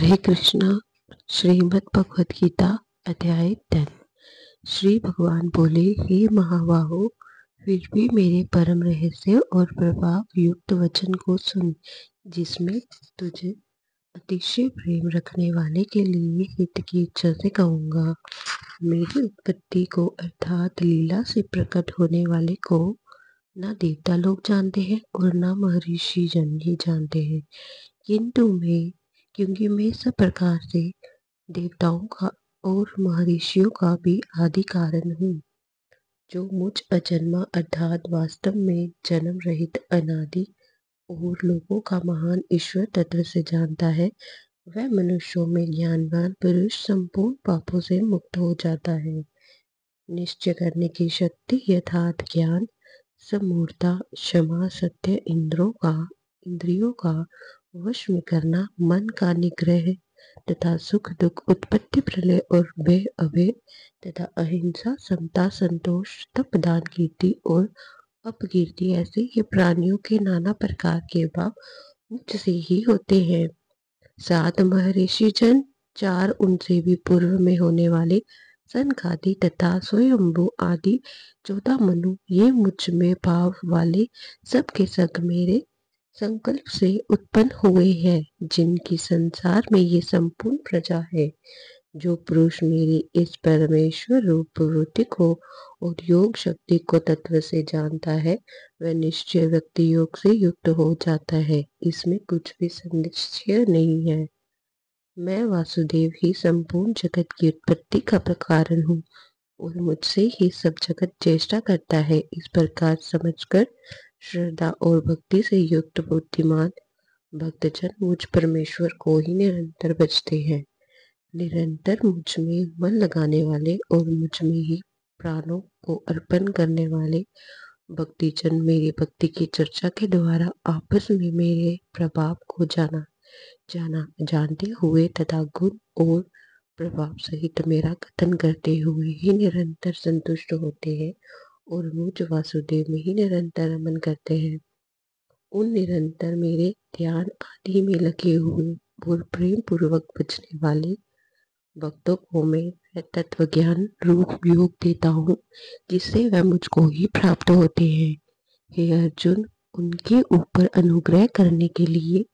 हरे कृष्णा। श्रीमद् भगवद गीता अध्याय 10। श्री भगवान बोले, हे महाबाहो, फिर भी मेरे परम रहस्य और प्रभाव युक्त वचन को सुन, जिसमें तुझे अतिशय प्रेम रखने वाले के लिए हित की इच्छा से कहूँगा। मेरी उत्पत्ति को अर्थात लीला से प्रकट होने वाले को न देवता लोग जानते हैं और न महर्षि जन ही जानते हैं, किंतु क्योंकि मैं सब प्रकार से देवताओं का और महर्षियों का भी आदि कारण हूँ, जो मुझ अजन्मा अर्थात वास्तव में जन्म रहित अनादि और लोगों का महान ईश्वर तत्व से जानता है, वह मनुष्यों में ज्ञानवान पुरुष संपूर्ण पापों से मुक्त हो जाता है। निश्चय करने की शक्ति, यथार्थ ज्ञान, समूर्ता, क्षमा, सत्य, इंद्रियों का वश में करना, मन का निग्रह तथा सुख दुख, उत्पत्ति प्रलय और व्यय अव्यय तथा अहिंसा, समता, संतोष, तप, दान, कीर्ति और अपकीर्ति, ऐसे ये प्राणियों के नाना प्रकार के भाव मुझसे ही होते हैं। 7 महर्षि जन, 4 उनसे भी पूर्व में होने वाले सनकादि तथा स्वयंभू आदि 14 मनु, ये मुझ में भाव वाले सबके सब मेरे संकल्प से उत्पन्न हुए हैं, जिनकी संसार में ये संपूर्ण प्रजा है। जो पुरुष मेरी इस परमेश्वर रूप प्रवृत्ति को और योग शक्ति को तत्व से जानता है, वह निश्चय व्यक्ति योग से युक्त हो जाता है। इसमें कुछ भी संशय नहीं है। मैं वासुदेव ही संपूर्ण जगत की उत्पत्ति का कारण हूँ और मुझसे ही सब जगत चेष्टा करता है। इस प्रकार समझकर श्रद्धा और भक्ति से युक्त बुद्धिमान भक्तजन मुझ परमेश्वर को ही निरंतर भजते हैं। निरंतर मुझ में मन लगाने वाले और मुझ में ही प्राणों को अर्पण करने वाले भक्तिजन मेरी भक्ति की चर्चा के द्वारा आपस में मेरे प्रभाव को जानते हुए तथा गुण और प्रभाव सहित मेरा कथन करते हुए ही निरंतर संतुष्ट होते हैं और मुझ वासुदेव में ही निरंतर रमन करते हैं। उन निरंतर मेरे ध्यान आदि में लगे हुए और प्रेम पूर्वक बचने वाले भक्तों को मैं तत्व ज्ञान रूप योग देता हूँ, जिससे वह मुझको ही प्राप्त होते हैं। हे अर्जुन, उनके ऊपर अनुग्रह करने के लिए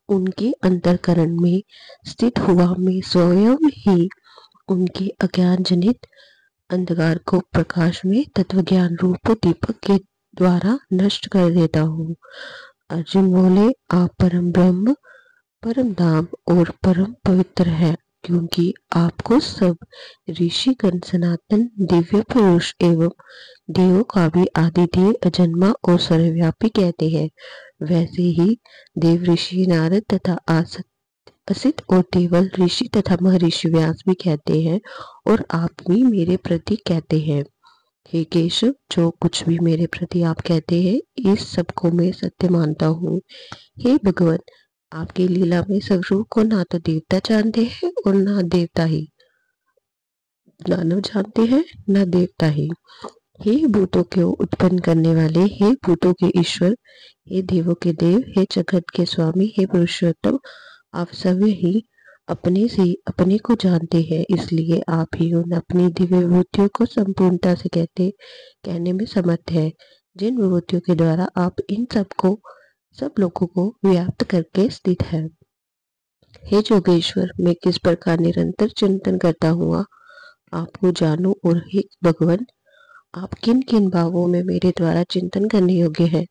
उनके अंतःकरण में स्थित हुआ मैं स्वयं ही उनके अज्ञान जनित अंधकार को प्रकाश में तत्व ज्ञान रूप दीपक के द्वारा नष्ट कर देता हूँ। अर्जुन बोले, आप परम ब्रह्म, परम धाम और परम पवित्र है, क्योंकि आपको सब ऋषिगण सनातन दिव्य पुरुष एवं देवों का भी आदि देव, अजन्मा और सर्वव्यापी कहते हैं। वैसे ही देव ऋषि नारद तथा असित और देवल ऋषि तथा महर्षि व्यास भी कहते हैं, और आप भी मेरे प्रति कहते हैं। हे केशव, जो कुछ भी मेरे प्रति आप कहते हैं, इस सब को मैं सत्य मानता हूँ। हे भगवान, आपकी लीला में स्वरूप को ना तो देवता जानते हैं और ना देवता ही दानव जानते हैं, ना देवता ही। हे भूतों को उत्पन्न करने वाले, हे भूतों के ईश्वर, हे देवों के देव, हे जगत के स्वामी, हे पुरुषोत्तम, आप सब ही अपने से अपने को जानते हैं, इसलिए आप ही उन अपनी दिव्य विभूतियों को संपूर्णता से कहने में समर्थ है, जिन विभूतियों के द्वारा आप इन सब लोगों को व्याप्त करके स्थित है। हे जोगेश्वर, मैं किस प्रकार निरंतर चिंतन करता हुआ आपको जानूं, और हे भगवान, आप किन किन भावों में मेरे द्वारा चिंतन करने योग्य है।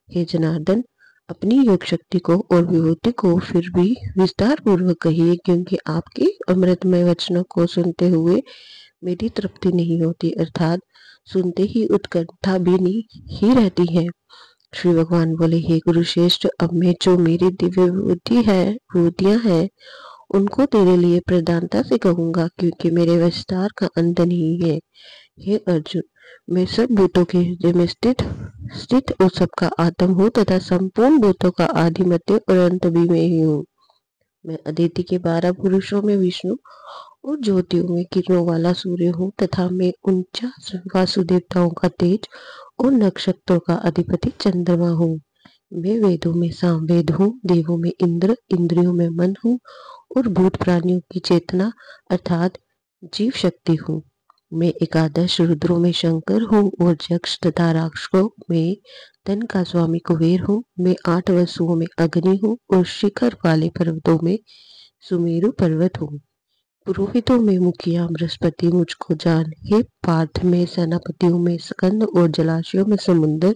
हे जनार्दन, अपनी योग शक्ति को और विभूति को फिर भी विस्तार पूर्वक कहिए, क्योंकि आपके अमृतमय वचनों को सुनते हुए मेरी तृप्ति नहीं होती, अर्थात सुनते ही उत्कंठा भी नहीं ही रहती है। श्री भगवान बोले, हे गुरुश्रेष्ठ, अब मैं जो मेरी दिव्य विभूतियां हैं उनको तेरे लिए प्रधानता से कहूंगा, क्योंकि मेरे विस्तार का अंत नहीं है। हे अर्जुन, मैं सब भूतों के हृदय में स्थित और सबका आत्म हूँ तथा संपूर्ण भूतों का आदि, मध्य और अंत भी मैं ही हूँ। मैं अदिति के 12 पुरुषों में विष्णु और ज्योतियों में किरणों वाला सूर्य हूँ तथा मैं 49 वासुदेवताओं का तेज और नक्षत्रों का अधिपति चंद्रमा हूँ। मैं वेदों में सामवेद हूँ, देवों में इंद्र, इंद्रियों में मन हूँ और भूत प्राणियों की चेतना अर्थात जीव शक्ति हूँ। मैं एकादश रुद्रों में शंकर हूँ और यक्ष तथा राक्षसों में धन का स्वामी कुबेर हूँ। मैं 8 वसुओं में अग्नि हूँ और शिखर वाले पर्वतों में सुमेरु पर्वत हूँ। पुरोहितों में मुखिया बृहस्पति मुझको जान। हे पार्थ, में सेनापतियों में स्कंद और जलाशयों में समुद्र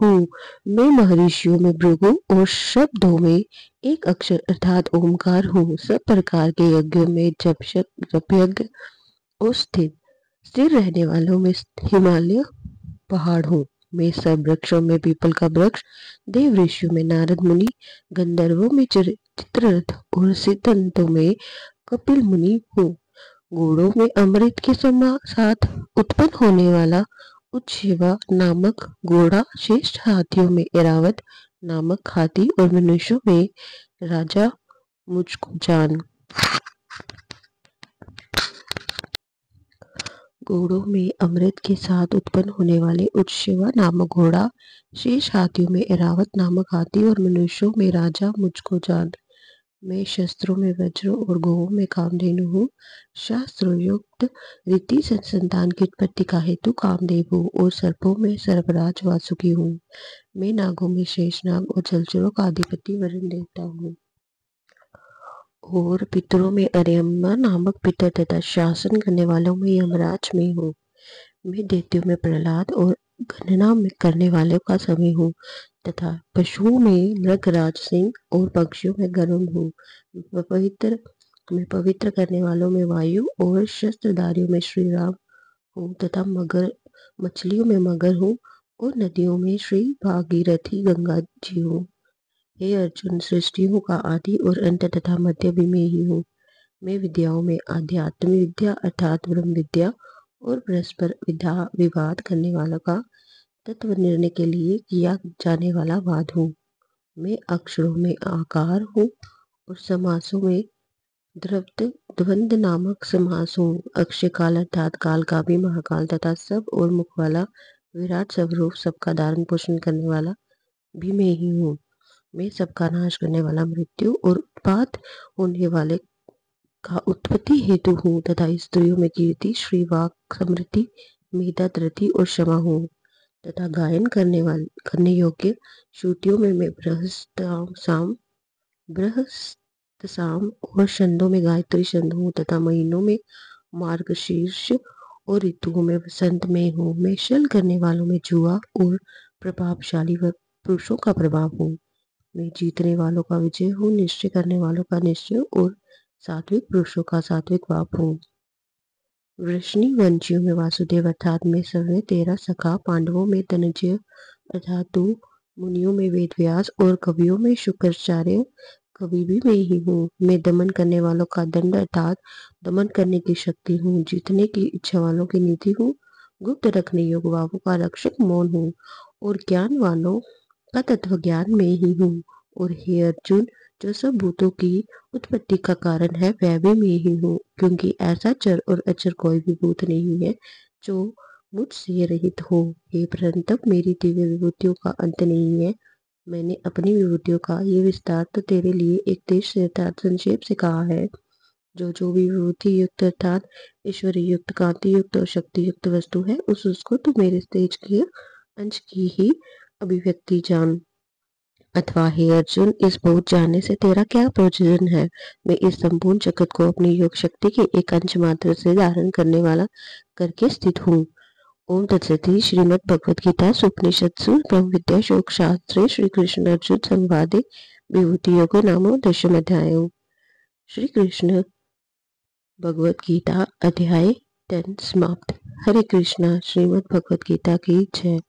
हूँ। मैं महर्षियों में भृगु और शब्दों में एक अक्षर अर्थात ओमकार हूँ। सब प्रकार के यज्ञों में जप यज्ञ और स्थिर रहने वालों में हिमालय पहाड़ हूँ। मैं सब वृक्षों में पीपल का वृक्ष, देव ऋषियों में नारद मुनि, गंधर्वों में चित्ररथ और सिद्धंतों में कपिल मुनि हूँ। घोड़ों में अमृत के साथ उत्पन्न होने वाला उच्छेवा नामक घोड़ा, श्रेष्ठ हाथियों में ऐरावत नामक हाथी और मनुष्यों में राजा मुझको जान। घोड़ों में अमृत के साथ उत्पन्न होने वाले उच्छेवा नामक घोड़ा, शेष हाथियों में ऐरावत नामक हाथी और मनुष्यों में राजा मुझको जान। मैं शस्त्रों में वज्र और गौओं में कामधेनु हूँ। शास्त्रोक्त रीति संतान की उत्पत्ति का हेतु कामदेव हूँ और सर्पों में सर्पराज वासुकी हूँ। मैं नागों में शेषनाग और जलचरों का अधिपति वरुण देवता हूँ और पितरों में अरियम्मा नामक पितर तथा शासन करने वालों में यमराज में हूँ। मैं दैत्यों में प्रहलाद और गणना में करने वालों का समय हूँ तथा पशुओं में मृगराज सिंह और पक्षियों में गरुड़ हूँ। मैं पवित्र करने वालों में वायु और शस्त्रधारियों में श्री राम हूँ तथा मछलियों में मगर हूँ और नदियों में श्री भागीरथी गंगा जी हूँ। हे अर्जुन, सृष्टियों का आदि और अंत तथा मध्य भी मैं ही हूँ। मैं विद्याओं में आध्यात्म विद्या अर्थात ब्रह्म विद्या और परस्पर विवाद करने वालों का तत्व निर्णय के लिए किया जाने वाला वाद हूँ। मैं अक्षरों में आकार हूँ और समासों में द्वंद्व नामक समास हूँ। अक्षय काल अर्थात काल का भी महाकाल तथा सब और मुख वाला विराट स्वरूप सबका धारण पोषण करने वाला भी मैं ही हूँ। मैं सबका नाश करने वाला मृत्यु और उत्पात होने वाले का उत्पत्ति हेतु हूँ तथा स्त्रियों में कीर्ति, श्री वाक, समृद्धि, मेधा, धृति और क्षमा हूँ तथा गायन करने योग्य श्रुतियों में मैं बृहस्पति साम और छंदों में गायत्री छंद हूँ तथा महीनों में मार्गशीर्ष और ऋतुओं में वसंत में हूँ। मैं छल करने वालों में जुआ और प्रभावशाली पुरुषों का प्रभाव हूँ। मैं जीतने वालों का विजय हूँ, निश्चय करने वालों का निश्चय और सात्विक पुरुषों का सात्विक भाव हूँ। वृष्णि वंशियों में वासुदेव अर्थात मैं समय 13 सखा, पांडवों में धनंजय अर्थात 2, मुनियों में वेदव्यास और कवियों में शुक्राचार्य कवि भी मैं ही हूँ। मैं दमन करने वालों का दंड अर्थात दमन करने की शक्ति हूँ। जीतने की इच्छा वालों की निधि हूँ। गुप्त रखने योग्य भावों का रक्षक मौन हूँ और ज्ञानवानों का तत्व ज्ञान में ही हूँ। और हे अर्जुन, जो सब भूतों की उत्पत्ति का कारण है वह भी मैं ही हूँ, क्योंकि ऐसा चर और अचर कोई भी भूत नहीं है जो मुझसे रहित हो। हे परंतप, मेरी दिव्य विभूतियों का अंत नहीं है। मैंने अपनी विभूतियों का ये विस्तार तो तेरे लिए एक देश से अर्थात संक्षेप से कहा है। जो भी विभूति युक्त अर्थात ईश्वरीय युक्त, कांति युक्त और शक्ति युक्त वस्तु है उसको तू मेरे तेज के अंश की ही अभिव्यक्ति जान। अथवा हे अर्जुन, इस बहुत जानने से तेरा क्या प्रयोजन है? मैं इस संपूर्ण जगत को अपनी योग शक्ति के एक अंश मात्र से धारण करने वाला करके स्थित हूँ। ओम तत्सति। श्रीमद् भगवद गीता उपनिषत्सु ब्रह्म विद्या योग शास्त्रे श्री कृष्ण अर्जुन संवादे विभूति योगो नामो दशमध्यायो। श्री कृष्ण भगवद गीता अध्याय 10 समाप्त। हरे कृष्णा। श्रीमद् भगवद गीता की जय।